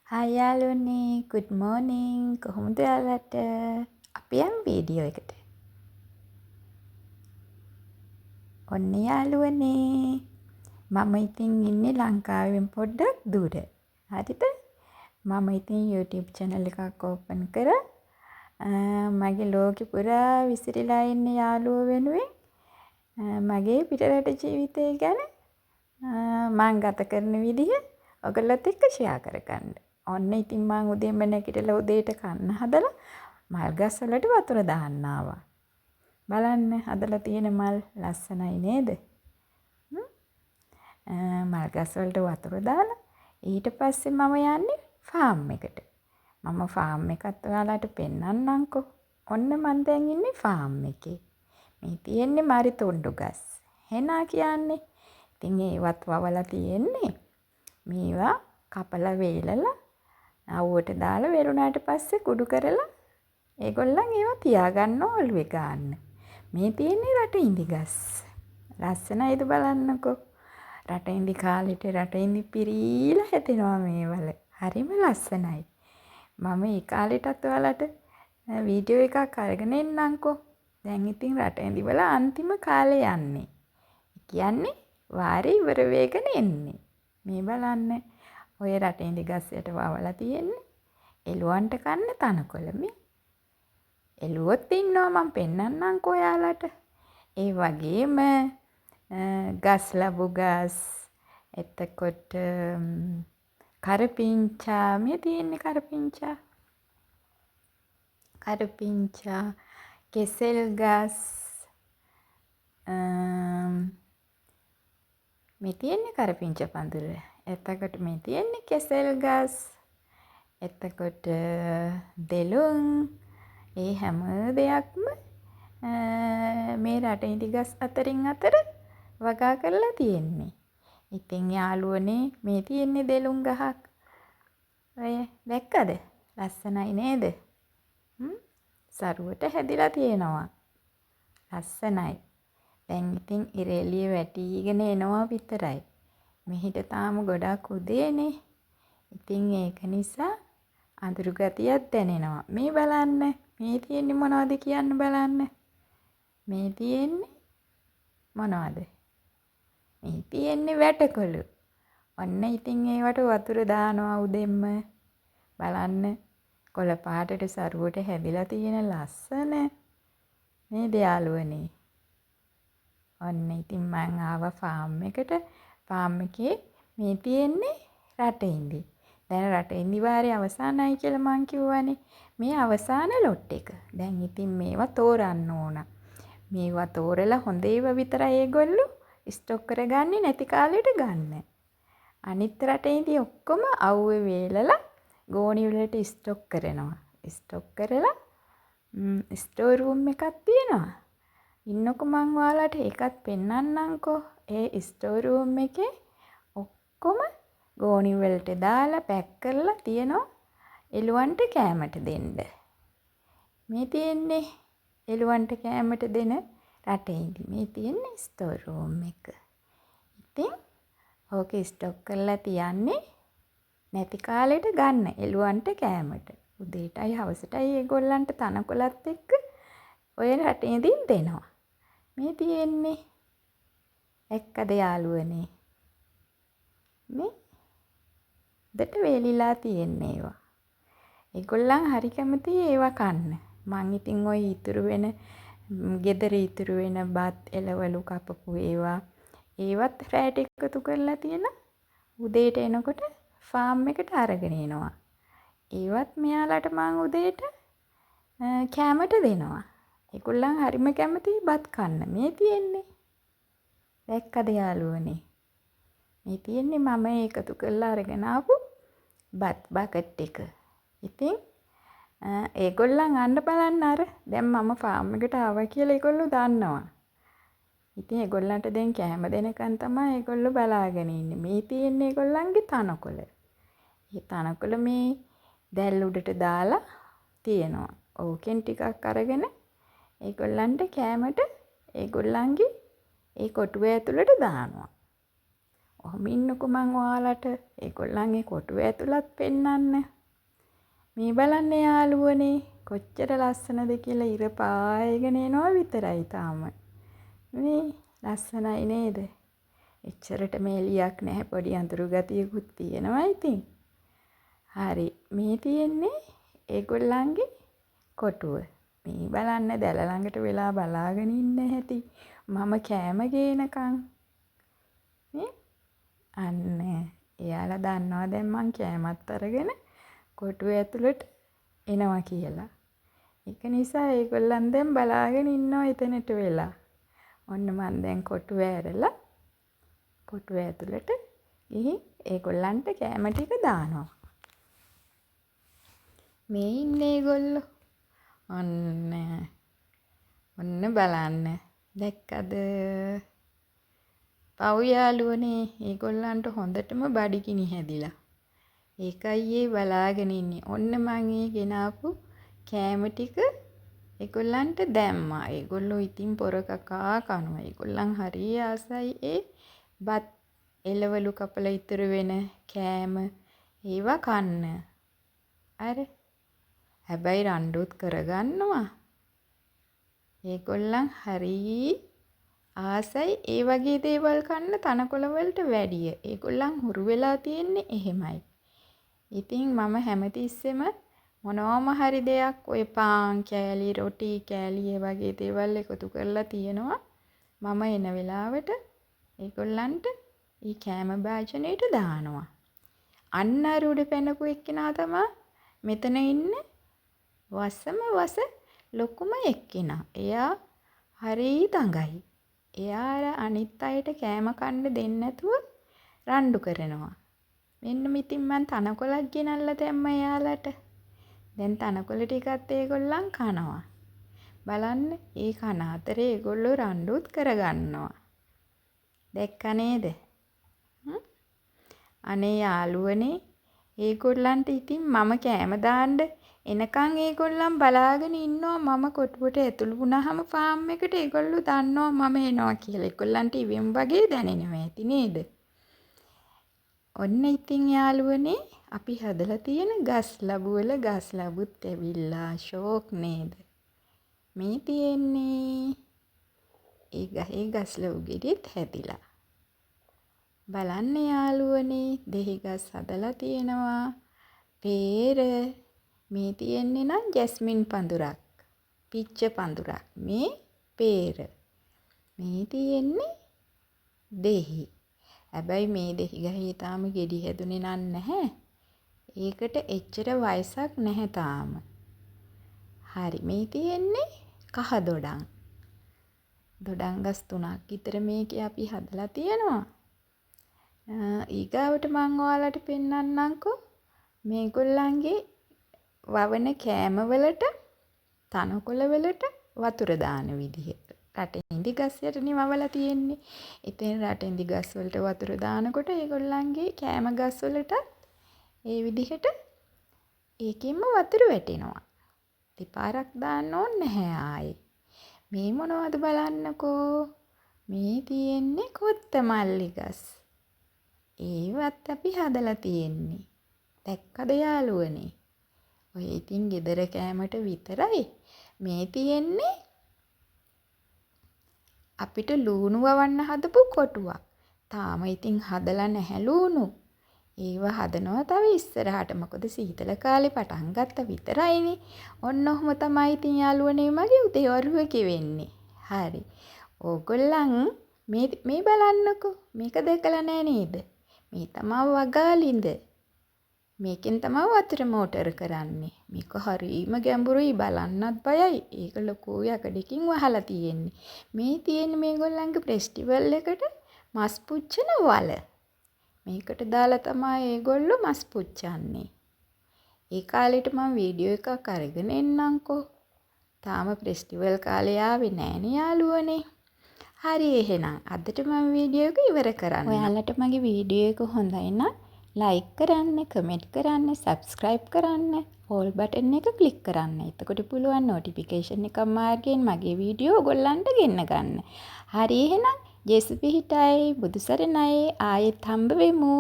Hai යාළුවනේ, good morning. කොහොමද ඔයාලට? අපි යමු වීඩියෝ එකට. ඔන්න යාළුවනේ. මම ඉතින් ඉන්නේ ලංකාවෙන් පොඩ්ඩක් දුර. හරිද? මම ඉතින් YouTube channel එකක් open කරා. මගේ ලෝකෙ පුරා විසිරීලා ඉන්න යාළුවෝ වෙනුවෙන් මගේ පිටරට ජීවිතය ගැන මම ගත කරන විදිහ ඔයගොල්ලොත් එක්ක share කරගන්න. ඔන්න ඉතින් මං උදේම නැගිටලා උදේට කන්න හදලා මල් ගස් වලට වතුර දාන්න ආවා. බලන්න හදලා තියෙන මල් ලස්සනයි නේද? මල් ගස් වලට වතුර දාලා ඊට පස්සේ මම යන්නේ ෆාම් එකට. මම ෆාම් එකත් ඔයාලට පෙන්නන්නම්කෝ. ඔන්න මං දැන් ඉන්නේ ෆාම් එකේ. මේ තියෙන්නේ මරිතොණ්ඩු ගස්. හෙනා කියන්නේ. ඉතින් ඒවත් වවලා තියෙන්නේ. මේවා කපලා වේලලා අවුවට දාලා වෙරුණාට පස්සේ කුඩු කරලා ඒගොල්ලන් ඒවා තියාගන්න ඔළුවේ ගන්න. මේ තියෙන්නේ රටඉඳි ගස්. ලස්සනයිද බලන්නකෝ. රටඉඳි කාලෙට රටඉඳි පිරීලා හැදෙනවා මේවල. හරිම ලස්සනයි. මම ඒ කාලෙටත් ඔයාලට වීඩියෝ එකක් අරගෙන එන්නම්කෝ. දැන් ඉතින් රටඉඳි වල අන්තිම කාලේ යන්නේ. කියන්නේ වාරේ ඉවර වෙගෙන එන්නේ. මේ බලන්න. ඔය රටඉඳි ගස් යට වවලා තියෙන්නේ. එළුවන්ට කන්න තනකොළ මේ. එළුවොත් ඉන්නවා මම පෙන්නන්නම්කෝ ඔයාලට. ඒ වගේම ගස් ලැබු ගස් එතකොට කරපිංචා මේ තියෙන්නේ කරපිංචා කෙසෙල් ගස් මේ තියෙන්නේ කරපිංචා පඳුර. එතකොට මේ තියෙන්නේ කෙසෙල් ගස්. එතකොට දෙළුම් ඒ හැම දෙයක්ම මේ රටඉඳි ගස් අතරින් අතර වගා කරලා තියෙන්නේ. ඉතින් යාළුවනේ මේ තියෙන්නේ දෙළුම් ගහක්. ඔය දැක්කද? ලස්සනයි නේද? සරුවට හැදිලා තියෙනවා. ලස්සනයි. දැන් ඉතින් ඉරෙලිය වැටිගෙන එනවා විතරයි. මෙහිට තාම ගොඩක් උදේනේ. ඉතින් ඒක නිසා අඳුරු ගතියක් දැනෙනවා. මේ බලන්න. මේ තියෙන්නේ මොනවද කියන්න බලන්න. මේ තියෙන්නේ මොනවද? මේ තියෙන්නේ වැටකොළු. ඔන්න ඉතින් ඒවට වතුර දානවා උදෙන්ම. බලන්න කොළ පාටට සරුවට හැදිලා තියෙන ලස්සන නේද යාළුවනේ? ඔන්න ඉතින් මං ආවා ෆාම් එකට. ෆාම් එකේ මේ තියෙන්නේ රටඉඳි. දැන් රටඉඳි වාරේ අවසానයි කියලා මං කිව්වනේ. මේ අවසාන ලොට් එක. දැන් ඉතින් මේවා තෝරන්න ඕන. මේවා තෝරලා හොඳ ඒවා විතරයි ඒගොල්ලෝ ස්ටොක් කරගන්නේ නැති කාලෙට ගන්න. අනිත් රටඉඳි ඔක්කොම අවුවේ වේලලා ගෝණි වලට ස්ටොක් කරනවා. ස්ටොක් කරලා ස්ටෝර් රූම් එකක් තියෙනවා. ඉන්නකො මං ඔයාලට ඒකත් පෙන්නන්නම්කෝ. ඒ ස්ටෝර් රූම් එකේ ඔක්කොම ගෝණි වලට දාලා පැක් කරලා තියෙනවා එළුවන්ට කෑමට දෙන්න. මේ තියෙන්නේ එළුවන්ට කෑමට දෙන රටඉඳි. මේ තියෙන්නේ ස්ටෝර් රූම් එක. ඉතින් ඕකේ ස්ටොක් කරලා තියන්නේ නැති කාලෙට ගන්න එළුවන්ට කෑමට. උදේටයි හවසටයි ඒගොල්ලන්ට තනකොළත් එක්ක ඔය රටඉඳින් දෙනවා. මේ තියෙන්නේ එක්කද යාළුවනේ? මේ දෙට වේලිලා තියෙන්නේ ඒවා. ඒගොල්ලන් හරි කැමතියි ඒවා කන්න. මං ඉතින් ওই ඉතුරු වෙන ගෙදර ඉතුරු වෙන බත් එළවලු කපපු ඒවා ඒවත් රැට එකතු කරලා තියෙන උදේට එනකොට ෆාම් එකට අරගෙන එනවා. ඒවත් මෙයාලට මං උදේට කෑමට දෙනවා. ඒගොල්ලන් හරිම කැමතියි බත් කන්න. මේ තියෙන්නේ දැක්කද යාළුවනේ? මේ තියෙන්නේ මම එකතු කරලා අරගෙන ආපු බත් බකට් එක. ඉතින් ඒගොල්ලන් අන්න බලන්න අර දැන් මම ෆාම් එකට ආවා කියලා ඒගොල්ලෝ දන්නවා. ඉතින් ඒගොල්ලන්ට දැන් කැම දෙනකන් තමයි ඒගොල්ලෝ බලාගෙන ඉන්නේ. මේ තියෙන්නේ ඒගොල්ලන්ගේ තනකොළ. මේ තනකොළ මේ දැල් උඩට දාලා තියෙනවා. ඕකෙන් ටිකක් අරගෙන ඒගොල්ලන්ට කෑමට ඒගොල්ලන්ගේ ඒ කොටුව ඇතුළට දානවා. ඔහොම ඉන්නකෝ මං ඔයාලට ඒගොල්ලන්ගේ කොටුව ඇතුළත් පෙන්නන්න. මේ බලන්න යාළුවනේ කොච්චර ලස්සනද කියලා ඉර පායගෙන එනවා විතරයි තාම. මේ ලස්සනයි නේද? එච්චරට මේලියක් නැහැ පොඩි අඳුරු ගතියකුත් තියෙනවා ඉතින්. හරි මේ තියෙන්නේ ඒගොල්ලන්ගේ කොටුව. මේ බලන්න දැල ළඟට වෙලා බලාගෙන ඉන්න හැටි. මම කෑම ගේනකම්. නේ? අන්න එයාලා දන්නවා දැන් මං කෑමත් අරගෙන කොටුව ඇතුළට එනවා කියලා. ඒක නිසා ඒගොල්ලන් දැන් බලාගෙන ඉන්නවා එතනට වෙලා. ඔන්න මං දැන් කොටුව ඇරලා කොටුව ඇතුළට ගිහින් ඒගොල්ලන්ට කෑම ටික දානවා. මේ ඉන්නේ ඒගොල්ලෝ. ඔන්න බලන්න. දැක්කද? පව් යාළුවනේ ඒගොල්ලන්ට හොඳටම බඩගිනි හැදිලා. ඒකයි ඒ බලාගෙන ඉන්නේ. ඔන්න මං ඒ ගෙනාපු කෑම ටික ඒගොල්ලන්ට දැම්මා. ඒගොල්ලෝ ඉතින් පොර කකා කනවා. ඒගොල්ලන් හරි ආසයි ඒ බත් එළවලු කපලා ඉතුරු වෙන කෑම ඒවා කන්න. අර හැබැයි රණ්ඩුත් කරගන්නවා. ඒගොල්ලන් හරි ආසයි ඒ වගේ දේවල් කන්න තනකොළ වලට වැඩිය. ඒගොල්ලන් හුරු වෙලා තියෙන්නේ එහෙමයි. ඉතින් මම හැමතිස්සෙම මොනවම හරි දෙයක් ඔය පාන් කෑලි රොටි කෑලි වගේ දේවල් එකතු කරලා තියෙනවා. මම එන වෙලාවට ඒගොල්ලන්ට ඊ කෑම භාජනයට දානවා. අන්න අර උඩ පැනපු එක්කෙනා තමයි මෙතන ඉන්නේ වස ලොකුම එක්කෙනා. එයා හරි දඟයි. එයා අර අනිත් අයට කෑම කන්න දෙන්නේ නැතුව රණ්ඩු කරනවා. මෙන්න ඉතින් මං තනකොළක් ගෙනල්ලා දැම්ම එයාලට. දැන් තනකොළ ටිකත් ඒගොල්ලන් කනවා. බලන්න ඒ කන අතරේ ඒගොල්ලෝ රණ්ඩුත් කරගන්නවා. දැක්ක නේද? අනේ යාළුවනේ ඒගොල්ලන්ට ඉතින් මම කෑම දාන්න එනකන් ඒගොල්ලන් බලාගෙන ඉන්නවා මම කොටුවට ඇතුළු වුණාම ෆාම් එකට ඒගොල්ලෝ දන්නවා මම එනවා කියලා. ඒගොල්ලන්ට ඉවෙන් වගේ දැනෙනවා ඇති නේද? ඔන්න ඉතින් යාළුවනේ අපි හදලා තියෙන ගස් ලැබු වල ගස් ලැබුත් ඇවිල්ලා ෂෝක් නේද? මේ තියෙන්නේ ඒ ගහේ ගස් ලැබු ගෙඩිත් හැදිලා. බලන්න යාළුවනේ දෙහි ගස් හදලා තියෙනවා. peer මේ තියෙන්නේ නම් ජැස්මින් පඳුරක්. පිච්ච පඳුරක්. මේ peer. මේ තියෙන්නේ දෙහි. හැබැයි මේ දෙහි ගහේ තාම ගෙඩි හැදුනේ නැහැ. ඒකට එච්චර වයසක් නැහැ තාම. හරි මේ තියෙන්නේ කහ දොඩම්. දොඩම් ගස් 3ක් විතර මේකේ අපි හදලා තියෙනවා. ඊගාවට මම ඔයාලට පෙන්නන්නම්කෝ මේගොල්ලන්ගේ වවන කෑම වලට තනකොළ වලට වතුර දාන විදිහ. රටින්දි ගස් යටනේ වවලා තියෙන්නේ. ඉතින් රටින්දි ගස් වලට වතුර දානකොට ඒගොල්ලන්ගේ කෑම ගස් වලට ඒ විදිහට ඒකෙන්ම වතුර වැටෙනවා. දෙපාරක් දාන්න ඕනේ නැහැ ආයේ. මේ මොනවද බලන්නකෝ. මේ තියෙන්නේ කොත්තමල්ලි ගස්. ඒවත් අපි හදලා තියෙන්නේ. දැක්කද යාළුවනේ? ඔය ඉතින් ගෙදර කෑමට විතරයි. මේ තියෙන්නේ අපිට ලූණු වවන්න හදපු කොටුවක්. තාම ඉතින් හදලා නැහැ ලූණු. ඒව හදනවා තව ඉස්සරහට. මොකද සීතල කාලේ පටන් ගත්ත විතරයිනේ. ඔන්න ඔහොම තමයි ඉතින් යාළුවනේ මගේ උදේවරුව කිවෙන්නේ. හරි. ඕගොල්ලන් මේ බලන්නකෝ. මේක දැකලා නෑ නේද? මේ තමයි වගාලින්ද. මේකෙන් තමයි වතුර මෝටර කරන්නේ. මේක හරිම ගැඹුරුයි බලන්නත් බයයි. ඒක ලොකු යකඩකින් වහලා තියෙන්නේ. මේ තියෙන්නේ මේගොල්ලන්ගේ ෆෙස්ටිවල් එකට මස් පුච්චන වල. මේකට දාලා තමයි ඒගොල්ලෝ මස් පුච්චන්නේ. ඒ කාලෙට මම වීඩියෝ එකක් අරගෙන එන්නම්කෝ. තාම ෆෙස්ටිවල් කාලේ ආවේ නෑනේ යාළුවනේ. හරි එහෙනම් අදට මම වීඩියෝ එක ඉවර කරන්න. ඔයාලට මගේ වීඩියෝ එක හොඳයි නම් ලයික් කරන්න, කමෙන්ට් කරන්න, සබ්ස්ක්‍රයිබ් කරන්න, ඕල් බටන් එක ක්ලික් කරන්න. එතකොට පුළුවන් නොටිෆිකේෂන් එක මාර්ගයෙන් මගේ වීඩියෝ ඔයගොල්ලන්ට ගෙන්න ගන්න. හරි එහෙනම් ජේසු පිහිටයි. බුදු සරණයි. ආයෙත් හම්බ වෙමු.